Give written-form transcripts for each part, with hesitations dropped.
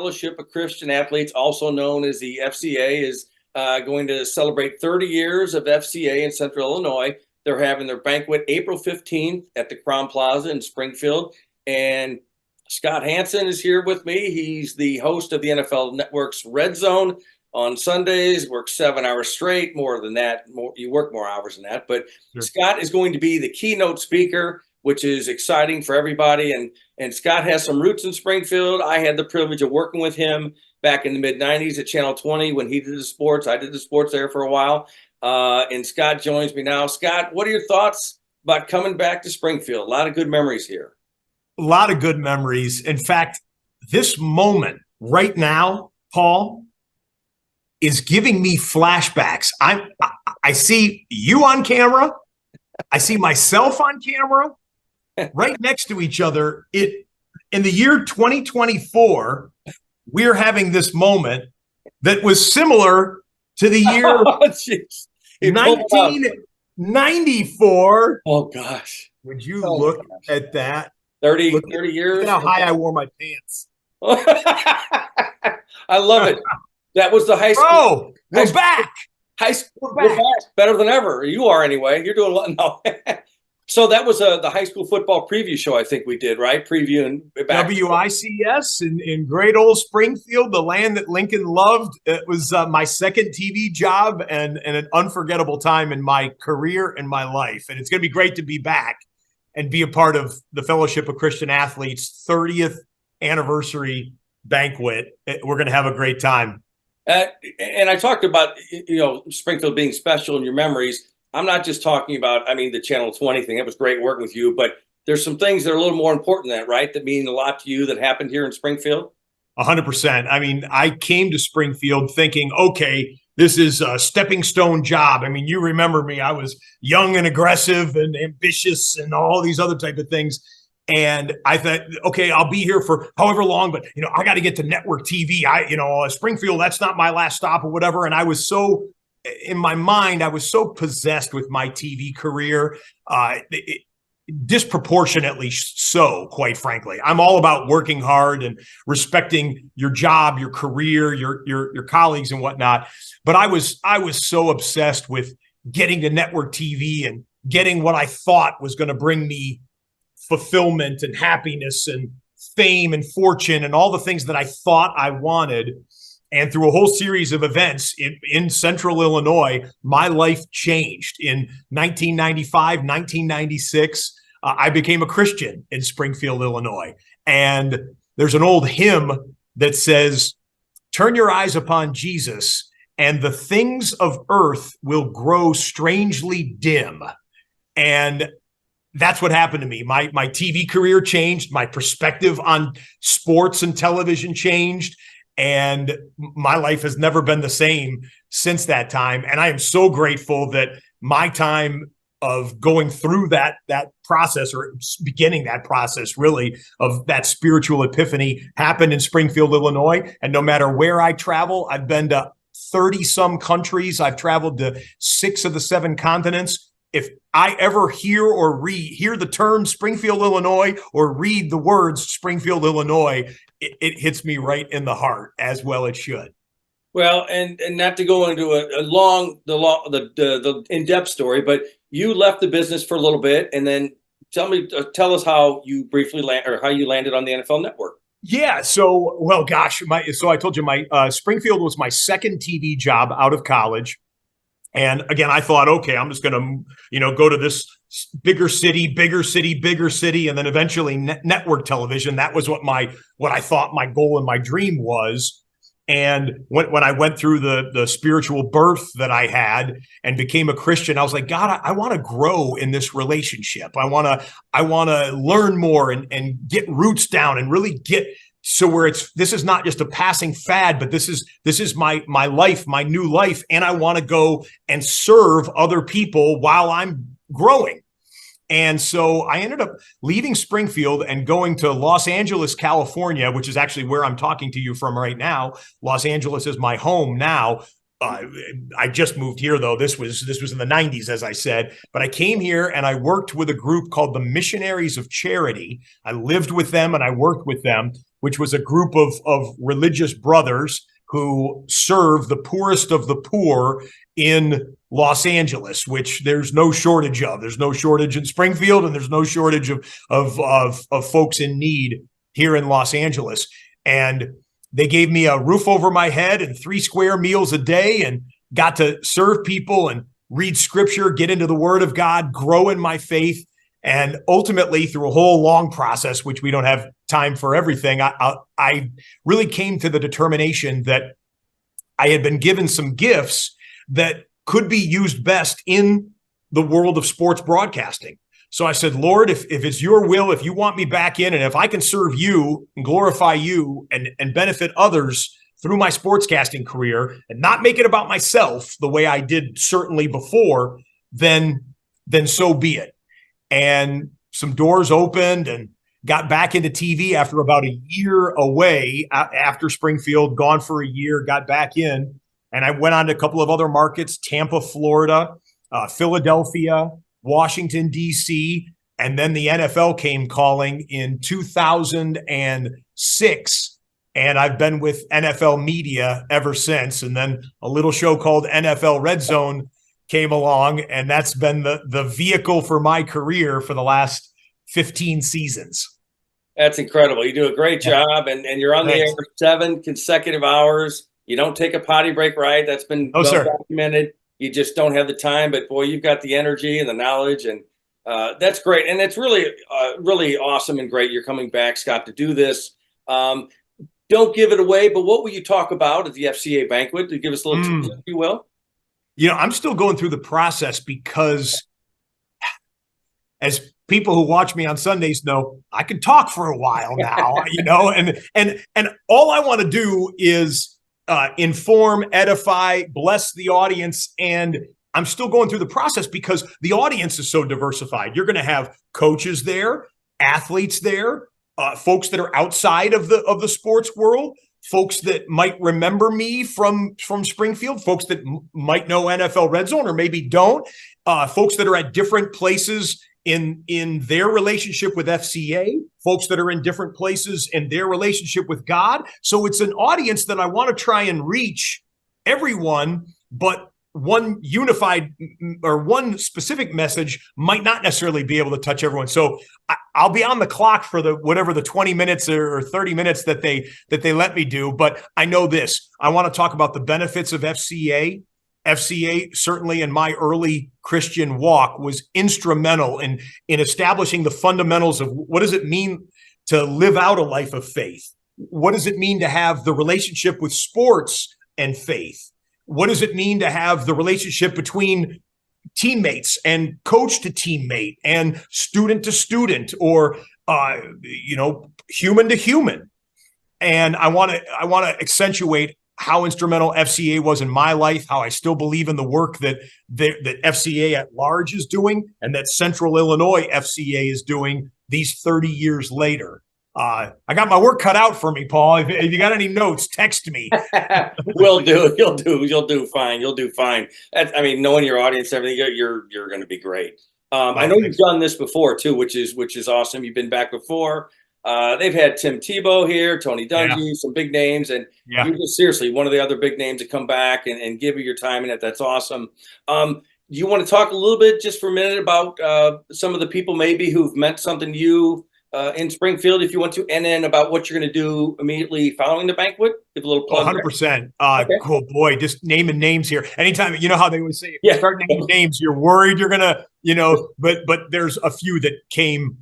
Fellowship of Christian Athletes, also known as the FCA, is going to celebrate 30 years of FCA in Central Illinois. They're having their banquet April 15th at the Crown Plaza in Springfield. And Scott Hanson is here with me. He's the host of the NFL Network's Red Zone on Sundays, works 7 hours straight, more than that. You work more hours than that. But sure. Scott is going to be the keynote speaker, which is exciting for everybody. And Scott has some roots in Springfield. I had the privilege of working with him back in the mid-'90s at Channel 20 when he did the sports. I did the sports there for a while. And Scott joins me now. Scott, what are your thoughts about coming back to Springfield? A lot of good memories here. A lot of good memories. In fact, this moment right now, Paul, is giving me flashbacks. I see you on camera. I see myself on camera right next to each other. In the year 2024, we're having this moment that was similar to the year 1994. Oh, gosh. Would you look at that? 30 years. Look at how high I wore my pants. I love it. That was the high school. Oh, we're back. High school. We're back. Better than ever. You are anyway. You're doing a lot. No. So that was the high school football preview show I think we did, right? Previewing back. WICS in great old Springfield, the land that Lincoln loved. It was my second TV job and an unforgettable time in my career and my life. And it's going to be great to be back and be a part of the Fellowship of Christian Athletes 30th anniversary banquet. We're going to have a great time. And I talked about, Springfield being special in your memories. I'm not just talking about, the Channel 20 thing. It was great working with you, but there's some things that are a little more important than that, right? That mean a lot to you that happened here in Springfield. 100%. I came to Springfield thinking, okay, this is a stepping stone job. You remember me. I was young and aggressive and ambitious and all these other type of things. And I thought, okay, I'll be here for however long, but, I got to get to network TV. Springfield, that's not my last stop or whatever. And I was so, in my mind, I was so possessed with my TV career, disproportionately so, quite frankly. I'm all about working hard and respecting your job, your career, your colleagues and whatnot. But I was so obsessed with getting to network TV and getting what I thought was going to bring me fulfillment and happiness and fame and fortune and all the things that I thought I wanted. And through a whole series of events in Central Illinois, my life changed. In 1995, 1996, I became a Christian in Springfield, Illinois. And there's an old hymn that says, "Turn your eyes upon Jesus, and the things of earth will grow strangely dim." And that's what happened to me. My TV career changed. My perspective on sports and television changed. And my life has never been the same since that time. And I am so grateful that my time of going through that process, or beginning that process really, of that spiritual epiphany happened in Springfield, Illinois. And no matter where I travel, I've been to 30 some countries. I've traveled to 6 of the 7 continents. If I ever hear the term Springfield, Illinois, or read the words Springfield, Illinois, it hits me right in the heart, as well it should. Well, and not to go into the in-depth story, but you left the business for a little bit, and then tell us how you briefly how you landed on the NFL Network. Yeah. So, I told you my Springfield was my second TV job out of college. And again, I thought, okay, I'm just going to, go to this bigger city, and then eventually network television. That was what I thought my goal and my dream was. And when I went through the spiritual birth that I had and became a Christian, I was like, God, I want to grow in this relationship. I want to learn more and get roots down and really get so where this is not just a passing fad, but this is my life, my new life. And I want to go and serve other people while I'm growing. And so I ended up leaving Springfield and going to Los Angeles, California, which is actually where I'm talking to you from right now. Los Angeles is my home now. I just moved here, though. This was in the 90s, as I said. But I came here and I worked with a group called the Missionaries of Charity. I lived with them and I worked with them. which was a group of religious brothers who serve the poorest of the poor in Los Angeles, which there's no shortage of. There's no shortage in Springfield, and there's no shortage of folks in need here in Los Angeles. And they gave me a roof over my head and 3 square meals a day, and got to serve people and read scripture, get into the word of God, grow in my faith. And ultimately, through a whole long process, which we don't have time for everything, I really came to the determination that I had been given some gifts that could be used best in the world of sports broadcasting. So I said, Lord, if it's your will, if you want me back in, and if I can serve you and glorify you and benefit others through my sportscasting career and not make it about myself the way I did certainly before, then so be it. And some doors opened, and got back into TV after about a year away after Springfield, gone for a year, got back in. And I went on to a couple of other markets, Tampa, Florida, Philadelphia, Washington, D.C., and then the NFL came calling in 2006. And I've been with NFL Media ever since. And then a little show called NFL Red Zone came along, and that's been the vehicle for my career for the last 15 seasons. That's incredible. You do a great job, and you're on the air for 7 consecutive hours. You don't take a potty break, right? That's been well documented. You just don't have the time, but boy, you've got the energy and the knowledge, and that's great. And it's really, really awesome and great you're coming back, Scott, to do this. Don't give it away, but what will you talk about at the FCA banquet? To give us a little teaser, if you will. You know, I'm still going through the process because, as people who watch me on Sundays know, I can talk for a while now, you know, and all I want to do is inform, edify, bless the audience. And I'm still going through the process because the audience is so diversified. You're going to have coaches there, athletes there, folks that are outside of the sports world, folks that might remember me from Springfield, folks that might know NFL Red Zone or maybe don't, folks that are at different places in their relationship with FCA, folks that are in different places in their relationship with God. So it's an audience that I want to try and reach everyone, but one unified or one specific message might not necessarily be able to touch everyone. So I'll be on the clock for whatever the 20 minutes or 30 minutes that they let me do. But I know this, I want to talk about the benefits of FCA. FCA, certainly in my early Christian walk, was instrumental in establishing the fundamentals of what does it mean to live out a life of faith? What does it mean to have the relationship with sports and faith? What does it mean to have the relationship between teammates and coach to teammate and student to student, or human to human? And I want to accentuate how instrumental FCA was in my life, how I still believe in the work that FCA at large is doing, and that Central Illinois FCA is doing these 30 years later. I got my work cut out for me, Paul. If you got any notes, text me. Will do. You'll do fine. You'll do fine. Knowing your audience, everything, you're going to be great. I know you've done this before too, which is awesome. You've been back before. They've had Tim Tebow here, Tony Dungy, some big names, and you're just seriously one of the other big names to come back and give you your time in it. That's awesome. You want to talk a little bit just for a minute about some of the people maybe who've meant something to you in Springfield, if you want to, and then about what you're going to do immediately following the banquet? Give a little plug. 100%. Okay. Cool, boy. Just naming names here. Anytime, you know how they always say, if you start naming names, you're worried you're gonna, but there's a few that came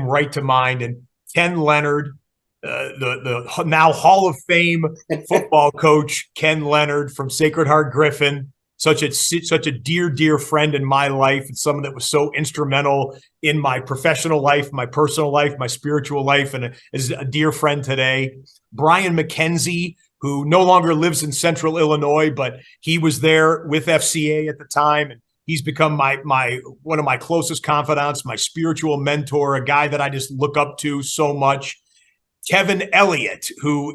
right to mind. And Ken Leonard, the now Hall of Fame football coach, Ken Leonard from Sacred Heart Griffin, such a dear friend in my life, and someone that was so instrumental in my professional life, my personal life, my spiritual life, and is a dear friend today. Brian McKenzie, who no longer lives in Central Illinois, but he was there with FCA at the time, and he's become one of my closest confidants, my spiritual mentor, a guy that I just look up to so much. Kevin Elliott, who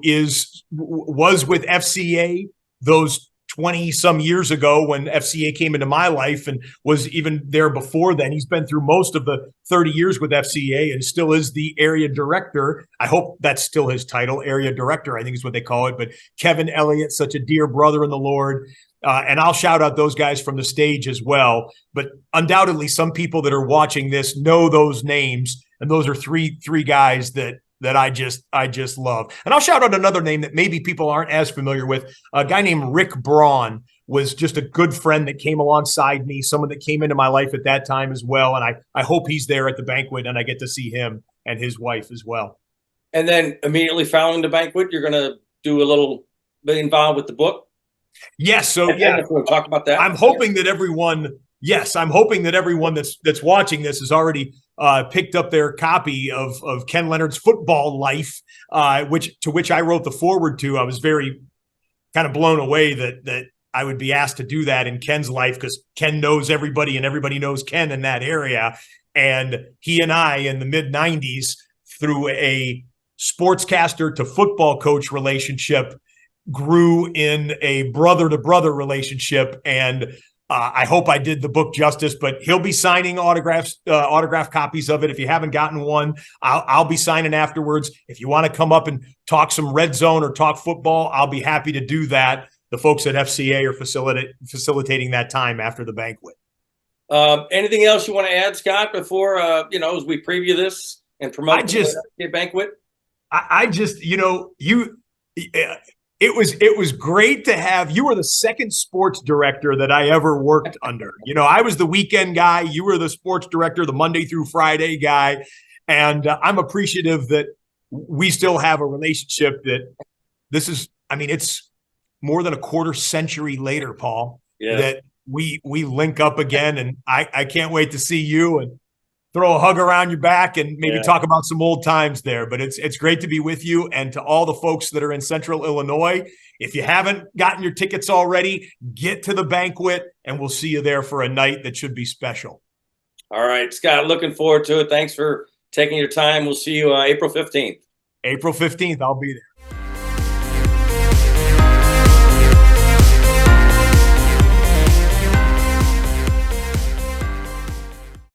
was with FCA those 20 some years ago when FCA came into my life and was even there before then. He's been through most of the 30 years with FCA and still is the area director. I hope that's still his title, area director, I think is what they call it. But Kevin Elliott, such a dear brother in the Lord. And I'll shout out those guys from the stage as well. But undoubtedly, some people that are watching this know those names. And those are three guys that I just love. And I'll shout out another name that maybe people aren't as familiar with. A guy named Rick Braun was just a good friend that came alongside me, someone that came into my life at that time as well. And I hope he's there at the banquet and I get to see him and his wife as well. And then immediately following the banquet, you're going to do a little bit involved with the book. Yes. So yeah, we'll talk about that. I'm hoping that everyone that's watching this has already picked up their copy of Ken Leonard's Football Life, which I wrote the foreword to. I was very kind of blown away that I would be asked to do that in Ken's life, because Ken knows everybody and everybody knows Ken in that area. And he and I in the mid 90s, through a sportscaster to football coach relationship, grew in a brother to brother relationship. And I hope I did the book justice, but he'll be signing autograph copies of it. If you haven't gotten one, I'll be signing afterwards. If you want to come up and talk some red zone or talk football, I'll be happy to do that. The folks at FCA are facilitating that time after the banquet. Anything else you want to add, Scott, before, as we preview this and promote the banquet? I just, It was great to have you. Were the second sports director that I ever worked under. I was the weekend guy. You were the sports director, the Monday through Friday guy. And I'm appreciative that we still have a relationship that it's more than a quarter century later, Paul, that we link up again. And I can't wait to see you and throw a hug around your back and maybe talk about some old times there. But it's great to be with you. And to all the folks that are in Central Illinois, if you haven't gotten your tickets already, get to the banquet and we'll see you there for a night that should be special. All right, Scott, looking forward to it. Thanks for taking your time. We'll see you April 15th. April 15th, I'll be there.